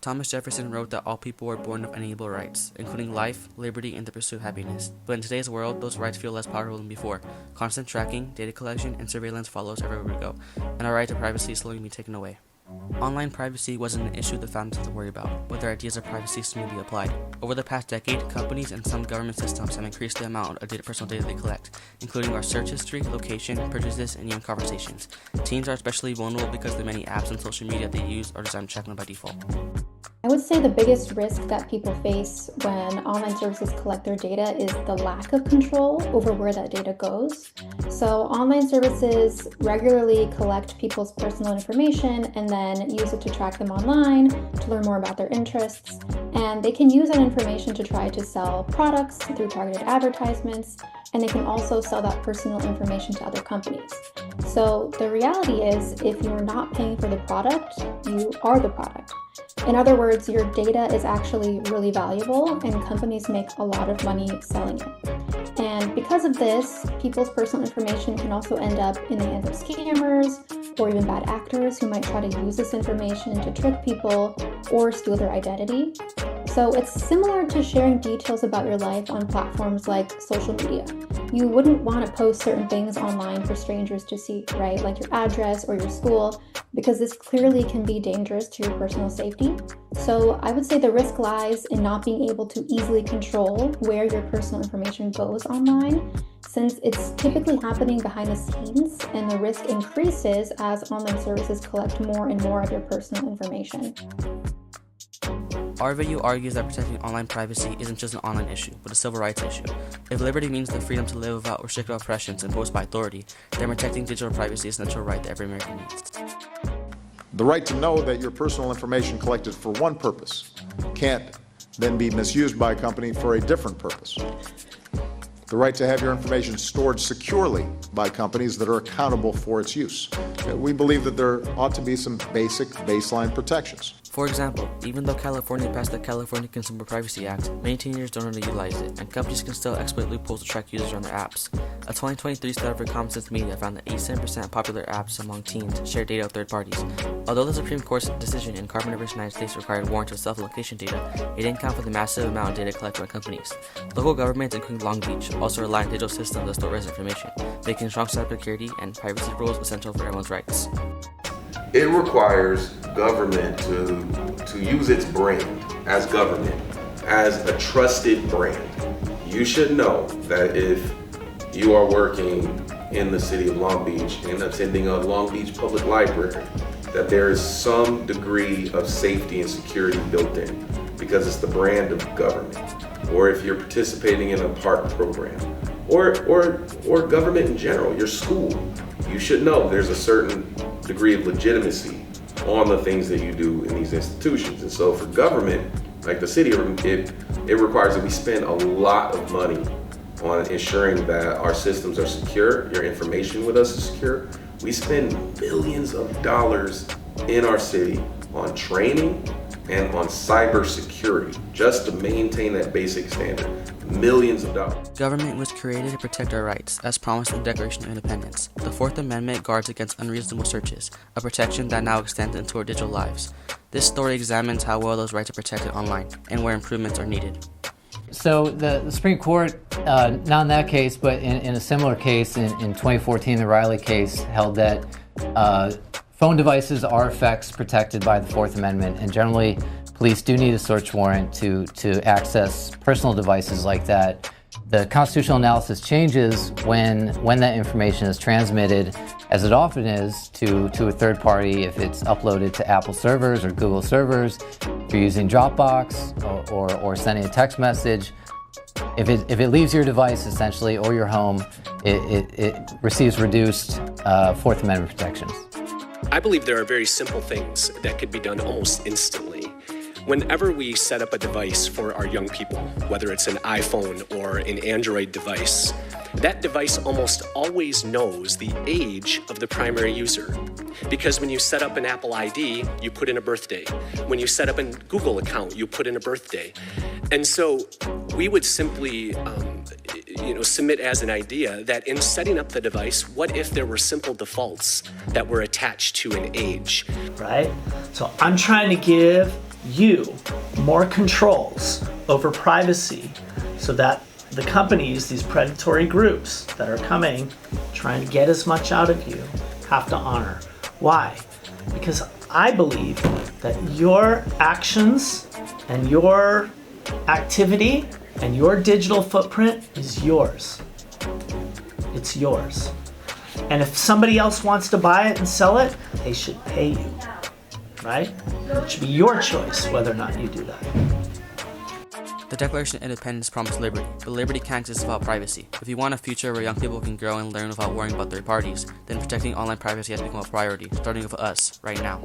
Thomas Jefferson wrote that all people were born with unalienable rights, including life, liberty, and the pursuit of happiness. But in today's world, those rights feel less powerful than before. Constant tracking, data collection, and surveillance follow us everywhere we go, and our right to privacy is slowly being taken away. Online privacy wasn't an issue the founders had to worry about, but their ideas of privacy soon be applied. Over the past decade, companies and some government systems have increased the amount of personal data they collect, including our search history, location, purchases, and even conversations. Teens are especially vulnerable because the many apps and social media they use are designed to check them by default. I would say the biggest risk that people face when online services collect their data is the lack of control over where that data goes. So online services regularly collect people's personal information and then use it to track them online, to learn more about their interests, and they can use that information to try to sell products through targeted advertisements, and they can also sell that personal information to other companies. So the reality is, if you're not paying for the product, you are the product. In other words, your data is actually really valuable and companies make a lot of money selling it. And because of this, people's personal information can also end up in the hands of scammers or even bad actors who might try to use this information to trick people or steal their identity. So it's similar to sharing details about your life on platforms like social media. You wouldn't want to post certain things online for strangers to see, right? Like your address or your school, because this clearly can be dangerous to your personal safety. So I would say the risk lies in not being able to easily control where your personal information goes online, since it's typically happening behind the scenes, and the risk increases as online services collect more and more of your personal information. Our video argues that protecting online privacy isn't just an online issue, but a civil rights issue. If liberty means the freedom to live without restrictive oppressions imposed by authority, then protecting digital privacy is a natural right that every American needs. The right to know that your personal information collected for one purpose can't then be misused by a company for a different purpose. The right to have your information stored securely by companies that are accountable for its use. We believe that there ought to be some basic baseline protections. For example, even though California passed the California Consumer Privacy Act, many teenagers don't really utilize it, and companies can still exploit loopholes to track users on their apps. A 2023 study for Common Sense Media found that 87% of popular apps among teens share data with third parties. Although the Supreme Court's decision in Carbon vs. United States required warrants of self-location data, it didn't count for the massive amount of data collected by companies. Local governments, including Long Beach, also rely on digital systems that store resident information, making strong cybersecurity and privacy rules essential for everyone's rights. It requires government to use its brand as government, as a trusted brand. You should know that if you are working in the city of Long Beach and attending a Long Beach public library, that there is some degree of safety and security built in because it's the brand of government. Or if you're participating in a park program, or government in general, your school, you should know there's a certain degree of legitimacy on the things that you do in these institutions. And so for government, like the city, it requires that we spend a lot of money on ensuring that our systems are secure, your information with us is secure. We spend billions of dollars in our city on training and on cybersecurity just to maintain that basic standard. Millions of dollars. Government was created to protect our rights, as promised in the Declaration of Independence. The Fourth Amendment guards against unreasonable searches, a protection that now extends into our digital lives. This story examines how well those rights are protected online, and where improvements are needed. So the Supreme Court, not in that case, but in a similar case in 2014, the Riley case, held that phone devices are effects protected by the Fourth Amendment, and generally police do need a search warrant to access personal devices like that. The constitutional analysis changes when that information is transmitted, as it often is, to a third party, if it's uploaded to Apple servers or Google servers, if you're using Dropbox or sending a text message. If it leaves your device, essentially, or your home, it receives reduced Fourth Amendment protections. I believe there are very simple things that could be done almost instantly. Whenever we set up a device for our young people, whether it's an iPhone or an Android device, that device almost always knows the age of the primary user. Because when you set up an Apple ID, you put in a birthday. When you set up a Google account, you put in a birthday. And so we would simply submit as an idea that in setting up the device, what if there were simple defaults that were attached to an age? Right? So I'm trying to give you more controls over privacy so that the companies, these predatory groups that are coming, trying to get as much out of you, have to honor. Why? Because I believe that your actions and your activity and your digital footprint is yours. It's yours. And if somebody else wants to buy it and sell it, they should pay you, right? It should be your choice whether or not you do that. The Declaration of Independence promised liberty, but liberty can't exist without privacy. If you want a future where young people can grow and learn without worrying about third parties, then protecting online privacy has become a priority, starting with us right now.